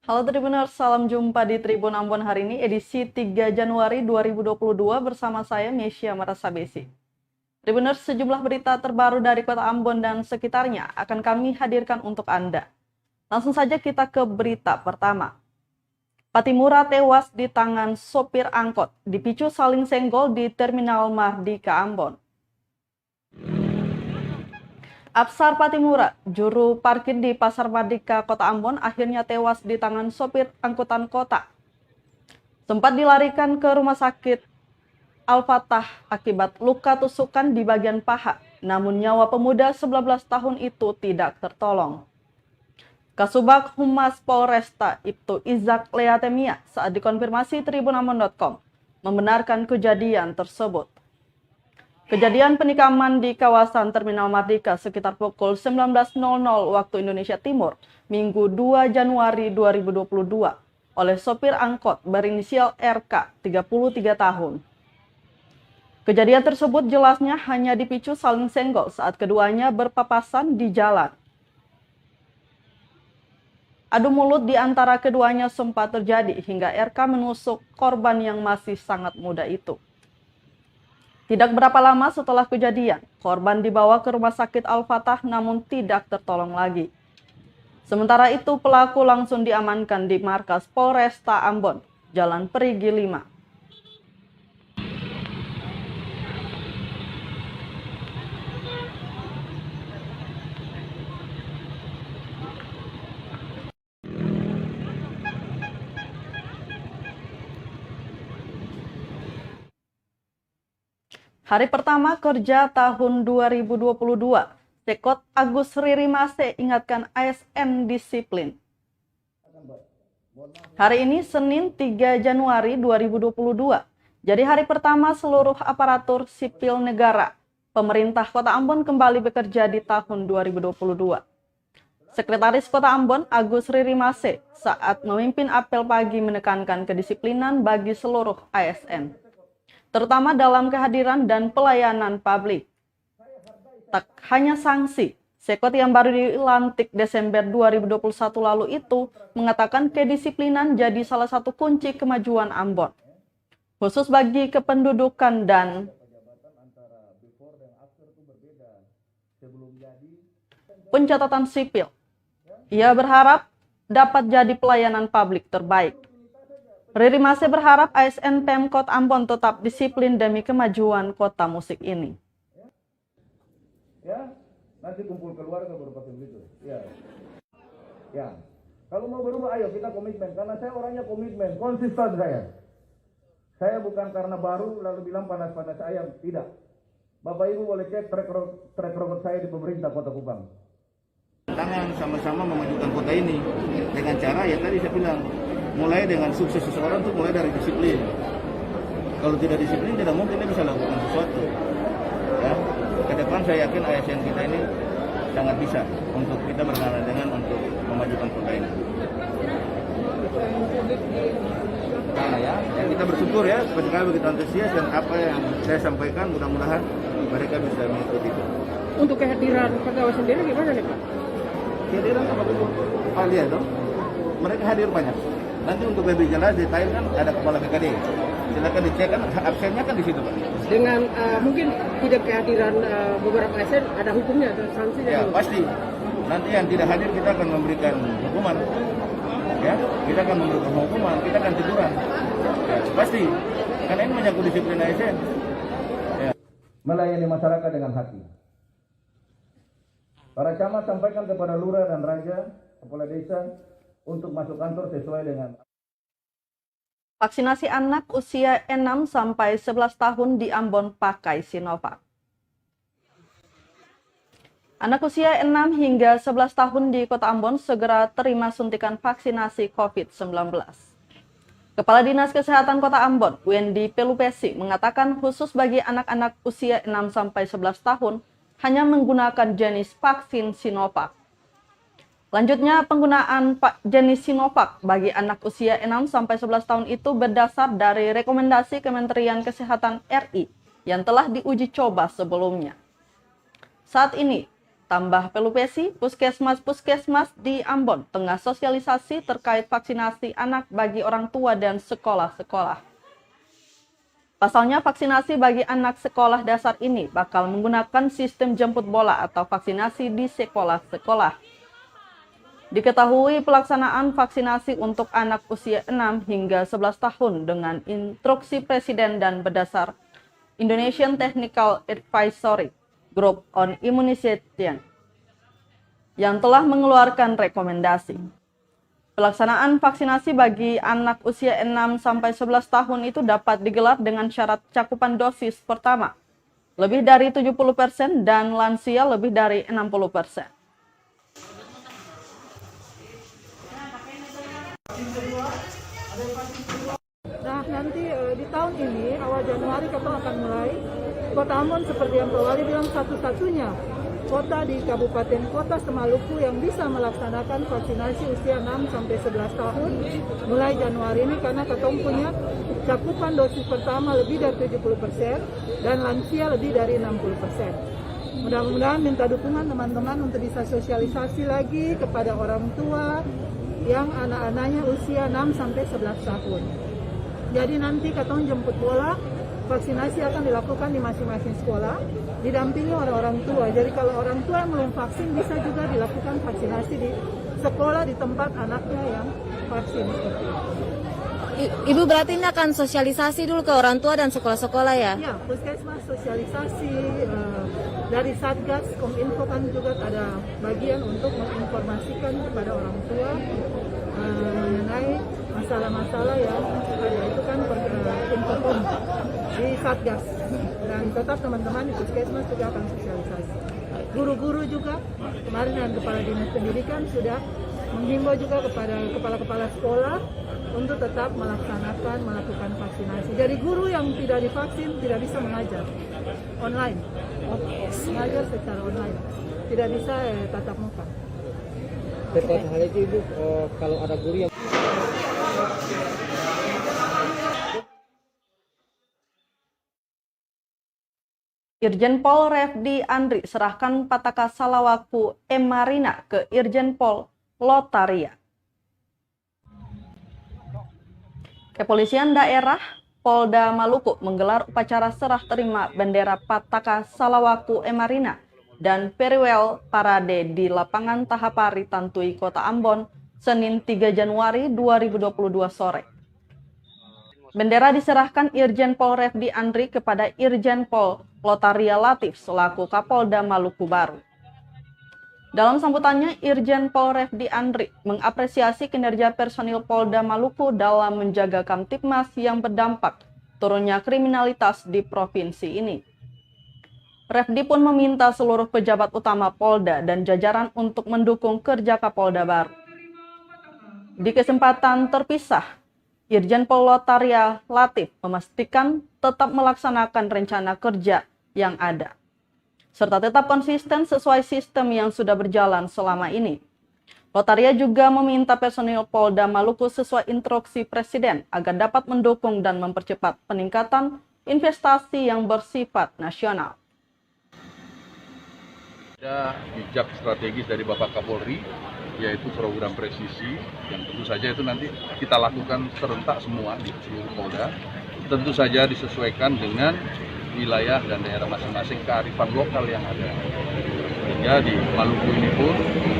Halo Tribuners, salam jumpa di Tribun Ambon hari ini edisi 3 Januari 2022 bersama saya Mesya Marasabesi. Tribuners, sejumlah berita terbaru dari Kota Ambon dan sekitarnya akan kami hadirkan untuk Anda. Langsung saja kita ke berita pertama. Patimura tewas di tangan sopir angkot, dipicu saling senggol di Terminal Mardika Ambon. Absar Patimura, juru parkir di Pasar Mardika, Kota Ambon, akhirnya tewas di tangan sopir angkutan kota. Sempat dilarikan ke rumah sakit Al-Fatah akibat luka tusukan di bagian paha, namun nyawa pemuda 11 tahun itu tidak tertolong. Kasubag Humas Polresta Ibtu Izak Leatemia saat dikonfirmasi tribunambon.com membenarkan kejadian tersebut. Kejadian penikaman di kawasan Terminal Mardika sekitar pukul 19.00 waktu Indonesia Timur, Minggu 2 Januari 2022, oleh sopir angkot berinisial RK, 33 tahun. Kejadian tersebut jelasnya hanya dipicu saling senggol saat keduanya berpapasan di jalan. Adu mulut di antara keduanya sempat terjadi hingga RK menusuk korban yang masih sangat muda itu. Tidak berapa lama setelah kejadian, korban dibawa ke rumah sakit Al-Fatah namun tidak tertolong lagi. Sementara itu pelaku langsung diamankan di markas Polresta Ambon, Jalan Perigi 5. Hari pertama kerja tahun 2022, Sekot Agus Ririmase ingatkan ASN disiplin. Hari ini Senin 3 Januari 2022, jadi hari pertama seluruh aparatur sipil negara, pemerintah Kota Ambon kembali bekerja di tahun 2022. Sekretaris Kota Ambon Agus Ririmase saat memimpin apel pagi menekankan kedisiplinan bagi seluruh ASN. Terutama dalam kehadiran dan pelayanan publik. Tak hanya sanksi, Sekot yang baru dilantik Desember 2021 lalu itu mengatakan kedisiplinan jadi salah satu kunci kemajuan Ambon. Khusus bagi kependudukan dan pencatatan sipil. Ia berharap dapat jadi pelayanan publik terbaik. Ririmase berharap ASN Pemkot Ambon tetap disiplin demi kemajuan kota musik ini. Ya, nanti kumpul keluarga baru pakai begitu. Ya. Kalau mau berubah, ayo kita komitmen. Karena saya orangnya komitmen, konsisten saya. Saya bukan karena baru lalu bilang panas-panas ayam, tidak. Bapak Ibu boleh cek track record saya di pemerintah Kota Kupang. Tangan sama-sama memajukan kota ini dengan cara ya tadi saya bilang. Mulai dengan sukses seseorang itu mulai dari disiplin. Kalau tidak disiplin tidak mungkin dia bisa lakukan sesuatu. Ya, ke depan saya yakin ASN kita ini sangat bisa untuk kita bergana dengan untuk memajukan kota ini. Nah ya, kita bersyukur ya, mereka begitu antusias dan apa yang saya sampaikan mudah-mudahan mereka bisa mengikuti itu. Untuk kehadiran pegawai sendiri gimana nih Pak? Kehadiran apa dulu? Pak lihat dong, mereka hadir banyak. Nanti untuk lebih jelas detail kan ada kepala BKD. Silakan dicek kan absennya kan di situ Pak. Dengan mungkin tidak kehadiran beberapa ASN ada hukumnya atau sanksinya? Ya pasti. Nanti yang tidak hadir kita akan memberikan hukuman. Ya, kita akan memberikan hukuman, kita akan teguran. Ya, pasti. Karena ini menyangkut disiplin ASN. Ya. Melayani masyarakat dengan hati. Para camat sampaikan kepada lurah dan raja, kepala desa untuk masuk kantor sesuai dengan Vaksinasi anak usia 6 sampai 11 tahun di Ambon pakai Sinovac. Anak usia 6 hingga 11 tahun di Kota Ambon segera terima suntikan vaksinasi COVID-19. Kepala Dinas Kesehatan Kota Ambon, Wendy Pelupesi, mengatakan khusus bagi anak-anak usia 6 sampai 11 tahun hanya menggunakan jenis vaksin Sinovac. Lanjutnya, penggunaan jenis Sinovac bagi anak usia 6 sampai 11 tahun itu berdasar dari rekomendasi Kementerian Kesehatan RI yang telah diuji coba sebelumnya. Saat ini, Tambah Pelupesi, puskesmas-puskesmas di Ambon tengah sosialisasi terkait vaksinasi anak bagi orang tua dan sekolah-sekolah. Pasalnya vaksinasi bagi anak sekolah dasar ini bakal menggunakan sistem jemput bola atau vaksinasi di sekolah-sekolah. Diketahui pelaksanaan vaksinasi untuk anak usia 6 hingga 11 tahun dengan instruksi Presiden dan berdasar Indonesian Technical Advisory Group on Immunization yang telah mengeluarkan rekomendasi. Pelaksanaan vaksinasi bagi anak usia 6 sampai 11 tahun itu dapat digelar dengan syarat cakupan dosis pertama lebih dari 70% dan lansia lebih dari 60%. Nah, nanti di tahun ini, awal Januari kita akan mulai. Kota Ambon seperti yang Pak Wali bilang satu-satunya kota di Kabupaten Kota Semaluku yang bisa melaksanakan vaksinasi usia 6 sampai 11 tahun mulai Januari ini karena kita punya cakupan dosis pertama lebih dari 70% dan lansia lebih dari 60%. Mudah-mudahan minta dukungan teman-teman untuk bisa sosialisasi lagi kepada orang tua yang anak-anaknya usia 6 sampai 11 tahun. Jadi nanti katong jemput bola, vaksinasi akan dilakukan di masing-masing sekolah, didampingi oleh orang tua. Jadi kalau orang tua yang belum vaksin bisa juga dilakukan vaksinasi di sekolah di tempat anaknya yang vaksin. Ibu berarti ini akan sosialisasi dulu ke orang tua dan sekolah-sekolah ya? Ya, puskesmas sosialisasi dari Satgas Kominfo kan juga ada bagian untuk menginformasikan kepada orang tua mengenai masalah-masalah yang ada itu kan Infocom di Satgas, dan tetap teman-teman di puskesmas juga akan sosialisasi. Guru-guru juga kemarin dan kepala dinas pendidikan sudah menghimbau juga kepada kepala-kepala sekolah untuk tetap melakukan vaksinasi. Jadi guru yang tidak divaksin tidak bisa mengajar online, mengajar secara online, tidak bisa tatap muka. Terkait hal itu Ibu, kalau ada guru yang Irjen Pol Refdi Andri serahkan Pataka Salawaku M. Marina ke Irjen Pol Lotaria. Kepolisian daerah Polda Maluku menggelar upacara serah terima bendera Pataka Salawaku M. Marina dan Periwel Parade di lapangan Tahapari Tantui, Kota Ambon, Senin 3 Januari 2022 sore. Bendera diserahkan Irjen Pol Refdi Andri kepada Irjen Pol Lotaria Latif selaku Kapolda Maluku Baru. Dalam sambutannya, Irjen Pol Refdi Andri mengapresiasi kinerja personil Polda Maluku dalam menjaga Kamtibmas yang berdampak turunnya kriminalitas di provinsi ini. Refdi pun meminta seluruh pejabat utama Polda dan jajaran untuk mendukung kerja Kapolda baru. Di kesempatan terpisah, Irjen Pol Lotaria Latif memastikan tetap melaksanakan rencana kerja yang ada, serta tetap konsisten sesuai sistem yang sudah berjalan selama ini. Lotaria juga meminta personil Polda Maluku sesuai instruksi Presiden agar dapat mendukung dan mempercepat peningkatan investasi yang bersifat nasional. Ada bijak strategis dari Bapak Kapolri, yaitu program presisi yang tentu saja itu nanti kita lakukan serentak semua di seluruh Polda. Tentu saja disesuaikan dengan wilayah dan daerah masing-masing kearifan lokal yang ada. Sehingga di Maluku ini pun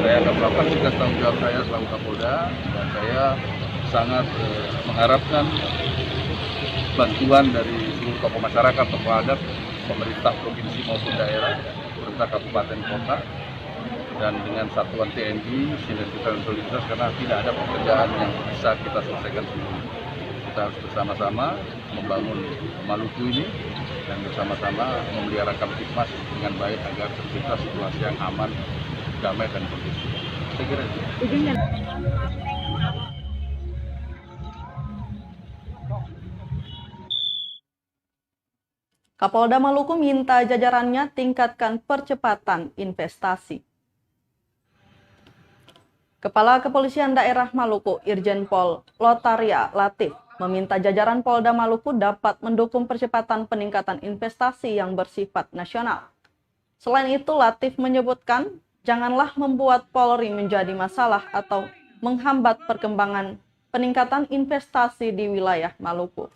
saya akan melakukan tugas tanggung jawab saya selaku Kapolda, dan saya sangat mengharapkan bantuan dari seluruh tokoh masyarakat, tokoh adat, pemerintah provinsi maupun daerah, pemerintah kabupaten kota, dan dengan satuan TNI, sinergitas dan soliditas, karena tidak ada pekerjaan yang bisa kita selesaikan sendiri. Kita harus bersama-sama membangun Maluku ini dan bersama-sama memelihara Kamtibmas dengan baik agar tercipta situasi yang aman, damai, dan kondusif. Saya kira itu. Kapolda Maluku minta jajarannya tingkatkan percepatan investasi. Kepala Kepolisian Daerah Maluku, Irjen Pol Lotaria Latif, meminta jajaran Polda Maluku dapat mendukung percepatan peningkatan investasi yang bersifat nasional, Selain itu, Latif menyebutkan, janganlah membuat Polri menjadi masalah atau menghambat perkembangan peningkatan investasi di wilayah Maluku.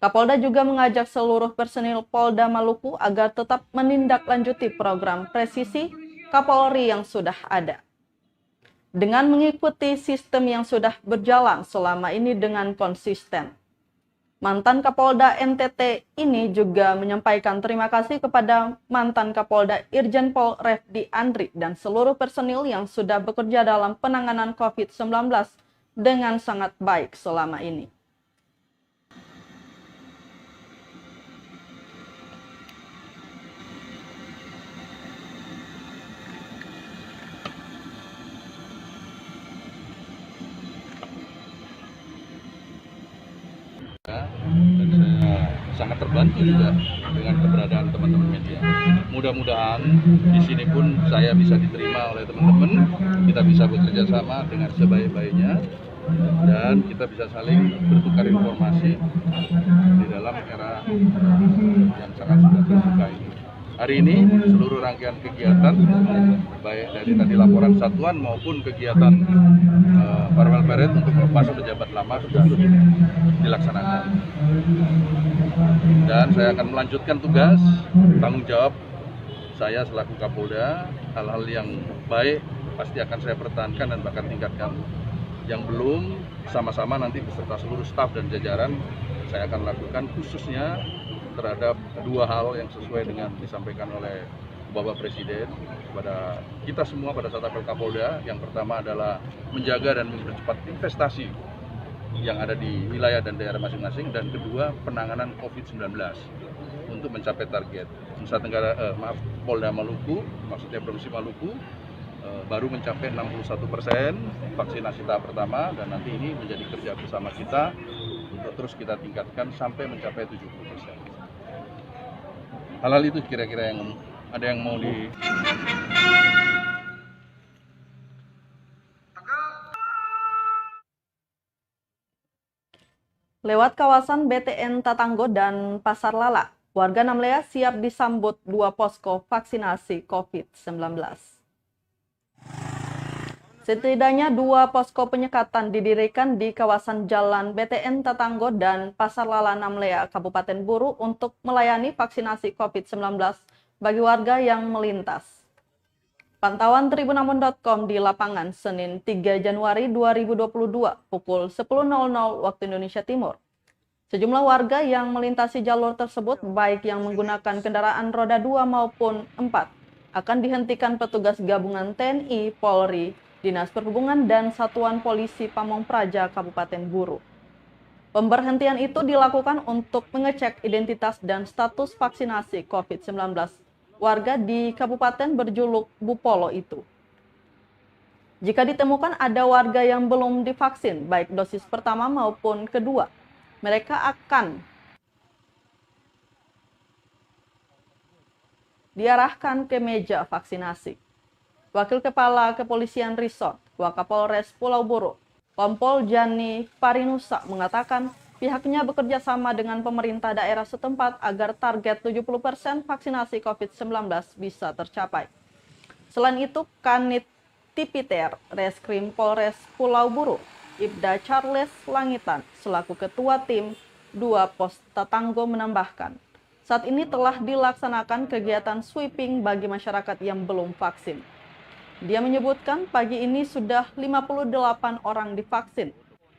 Kapolda juga mengajak seluruh personil Polda Maluku agar tetap menindaklanjuti program presisi Kapolri yang sudah ada. Dengan mengikuti sistem yang sudah berjalan selama ini dengan konsisten. Mantan Kapolda NTT ini juga menyampaikan terima kasih kepada mantan Kapolda Irjen Pol Refdi Andri dan seluruh personil yang sudah bekerja dalam penanganan COVID-19 dengan sangat baik selama ini. Dan saya sangat terbantu juga dengan keberadaan teman-teman media. Mudah-mudahan di sini pun saya bisa diterima oleh teman-teman, kita bisa bekerja sama dengan sebaik-baiknya dan kita bisa saling bertukar informasi di dalam era yang sangat sudah terbuka ini. Hari ini seluruh rangkaian kegiatan baik dari tadi laporan satuan maupun kegiatan farewell parade untuk melepas pejabat lama sudah dilaksanakan. Dan saya akan melanjutkan tugas tanggung jawab saya selaku Kapolda. Hal-hal yang baik pasti akan saya pertahankan dan bahkan tingkatkan. Yang belum sama-sama nanti beserta seluruh staf dan jajaran saya akan lakukan khususnya terhadap dua hal yang sesuai dengan disampaikan oleh Bapak Presiden kepada kita semua pada saat apel Kapolda. Yang pertama adalah menjaga dan mempercepat investasi yang ada di wilayah dan daerah masing-masing, dan kedua penanganan COVID-19 untuk mencapai target. Polda Maluku, maksudnya Provinsi Maluku, baru mencapai 61% vaksinasi tahap pertama, dan nanti ini menjadi kerja bersama kita untuk terus kita tingkatkan sampai mencapai 70%. Hal-hal itu kira-kira yang ada yang mau di... Lewat kawasan BTN Tatanggo dan Pasar Lala, warga Namlea siap disambut dua posko vaksinasi COVID-19. Setidaknya dua posko penyekatan didirikan di kawasan Jalan BTN Tatanggo dan Pasar Lala Namlea, Kabupaten Buru untuk melayani vaksinasi COVID-19 bagi warga yang melintas. Pantauan tribunambon.com di lapangan Senin 3 Januari 2022 pukul 10.00 waktu Indonesia Timur. Sejumlah warga yang melintasi jalur tersebut, baik yang menggunakan kendaraan roda 2 maupun 4, akan dihentikan petugas gabungan TNI, Polri, Dinas Perhubungan, dan Satuan Polisi Pamong Praja Kabupaten Buru. Pemberhentian itu dilakukan untuk mengecek identitas dan status vaksinasi COVID-19 warga di kabupaten berjuluk Bupolo itu. Jika ditemukan ada warga yang belum divaksin, baik dosis pertama maupun kedua, mereka akan diarahkan ke meja vaksinasi. Wakil Kepala Kepolisian Resort, Wakapolres Pulau Buru, Kompol Jani Parinusa mengatakan pihaknya bekerja sama dengan pemerintah daerah setempat agar target 70% vaksinasi COVID-19 bisa tercapai. Selain itu, Kanit Tipiter Reskrim Polres Pulau Buru, Ibda Charles Langitan, selaku Ketua Tim 2 Pos Tatanggo menambahkan, saat ini telah dilaksanakan kegiatan sweeping bagi masyarakat yang belum vaksin. Dia menyebutkan pagi ini sudah 58 orang divaksin.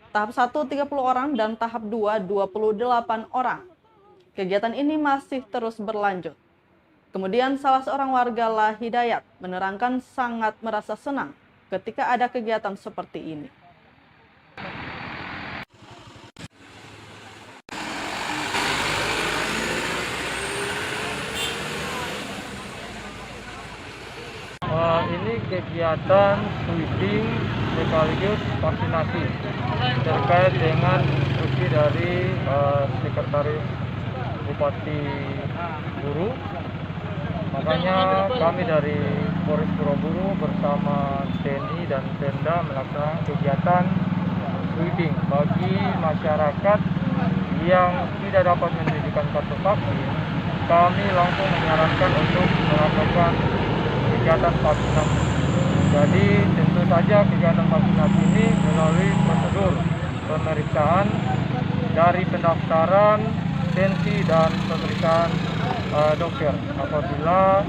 Tahap 1 30 orang dan tahap 2 28 orang. Kegiatan ini masih terus berlanjut. Kemudian salah seorang warga La Hidayat menerangkan sangat merasa senang ketika ada kegiatan seperti ini. Ini kegiatan sweeping sekaligus vaksinasi terkait dengan instruksi dari Sekretaris Bupati Buru. Makanya kami dari Polres Pulau Buru bersama TNI dan Pemda melaksanakan kegiatan sweeping bagi masyarakat yang tidak dapat menunjukkan kartu vaksin. kami langsung menyarankan untuk melakukan kegiatan vaksinasi. Jadi tentu saja kegiatan vaksinasi ini melalui prosedur pemeriksaan dari pendaftaran, tensi, dan pemeriksaan dokter. Apabila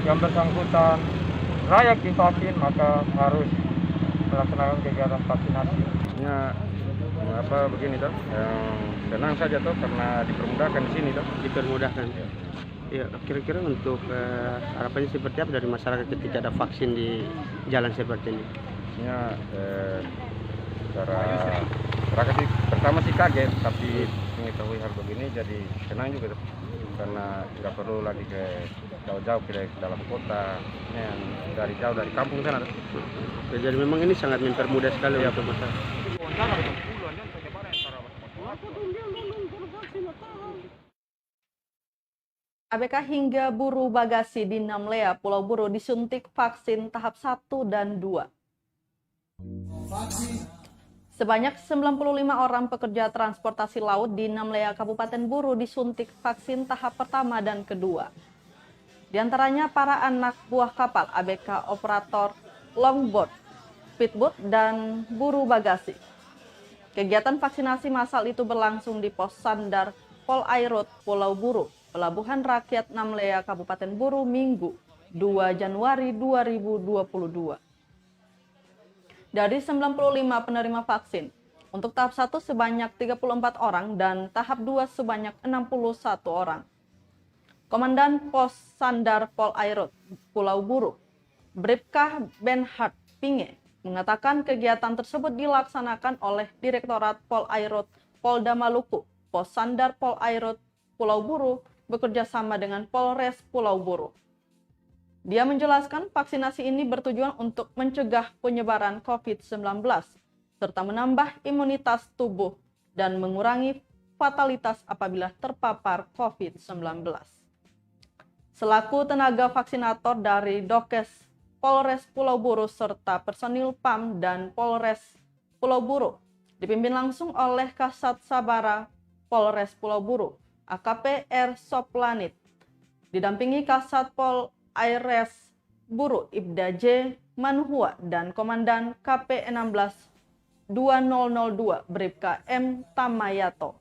yang bersangkutan layak divaksin, maka harus melaksanakan kegiatan vaksinasi. Ya, begini toh, tenang saja toh karena dipermudahkan di sini toh. Dipermudahkan. Ya, kira-kira untuk harapannya seperti apa dari masyarakat ketika ada vaksin di jalan seperti ini? Ya, secara masyarakat sih pertama sih kaget, tapi mengetahui hal begini jadi tenang juga toh. Karena nggak perlu lagi ke jauh-jauh ke dalam kota, yang dari jauh dari kampung sana toh. Jadi memang ini sangat mempermudah sekali untuk masyarakat. ABK hingga buruh bagasi di Namlea, Pulau Buru disuntik vaksin tahap 1 dan 2. Sebanyak 95 orang pekerja transportasi laut di Namlea, Kabupaten Buru disuntik vaksin tahap pertama dan kedua. Di antaranya para anak buah kapal ABK operator longboat, speedboat, dan buruh bagasi. Kegiatan vaksinasi massal itu berlangsung di pos sandar Polairut, Pulau Buru, Pelabuhan Rakyat Namlea, Kabupaten Buru, Minggu, 2 Januari 2022. Dari 95 penerima vaksin, untuk tahap 1 sebanyak 34 orang dan tahap 2 sebanyak 61 orang. Komandan Pos Sandar Polairut, Pulau Buru, Bribka Benhard Pinge, mengatakan kegiatan tersebut dilaksanakan oleh Direktorat Polairut Polda Maluku, Pos Sandar Polairut, Pulau Buru, bekerja sama dengan Polres Pulau Buru. Dia menjelaskan vaksinasi ini bertujuan untuk mencegah penyebaran COVID-19 serta menambah imunitas tubuh dan mengurangi fatalitas apabila terpapar COVID-19. Selaku tenaga vaksinator dari Dokes Polres Pulau Buru serta personil PAM dan Polres Pulau Buru dipimpin langsung oleh Kasat Sabara Polres Pulau Buru, AKP R. Soplanit, didampingi Kasat Pol Aires Buru Ibda J. Manhua dan Komandan KP 16 2002 Bribka M. Tamayato.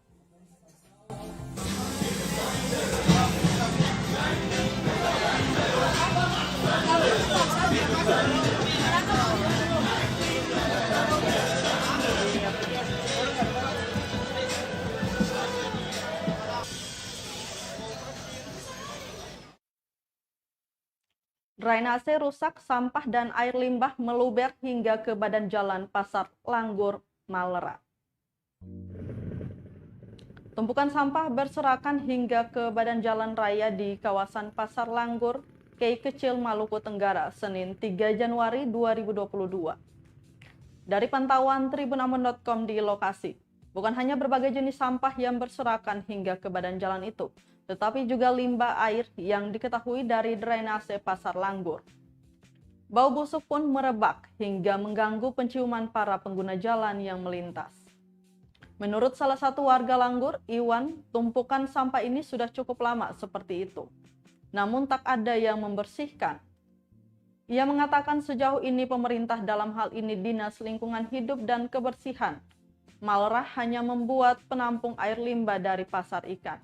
Drainase rusak, sampah dan air limbah meluber hingga ke badan jalan Pasar Langgur, Malera. Tumpukan sampah berserakan hingga ke badan jalan raya di kawasan Pasar Langgur, Kei Kecil, Maluku Tenggara, Senin 3 Januari 2022. Dari pantauan tribunambon.com di lokasi, bukan hanya berbagai jenis sampah yang berserakan hingga ke badan jalan itu, tetapi juga limbah air yang diketahui dari drainase Pasar Langgur. Bau busuk pun merebak hingga mengganggu penciuman para pengguna jalan yang melintas. Menurut salah satu warga Langgur, Iwan, tumpukan sampah ini sudah cukup lama seperti itu. Namun tak ada yang membersihkan. Ia mengatakan sejauh ini pemerintah, dalam hal ini Dinas Lingkungan Hidup dan Kebersihan, Malera hanya membuat penampung air limbah dari pasar ikan.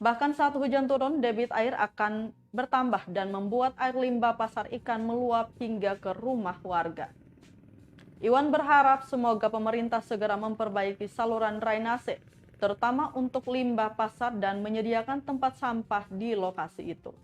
Bahkan saat hujan turun, debit air akan bertambah dan membuat air limbah pasar ikan meluap hingga ke rumah warga. Iwan berharap semoga pemerintah segera memperbaiki saluran drainase, terutama untuk limbah pasar dan menyediakan tempat sampah di lokasi itu.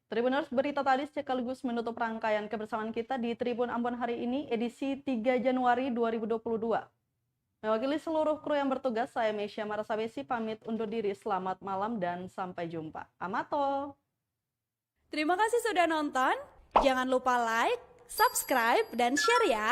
Tribuners, berita tadi sekaligus menutup rangkaian kebersamaan kita di Tribun Ambon hari ini, edisi 3 Januari 2022. Mewakili seluruh kru yang bertugas, saya Mesya Marasabesi pamit undur diri. Selamat malam dan sampai jumpa. Amato! Terima kasih sudah nonton. Jangan lupa like, subscribe, dan share ya.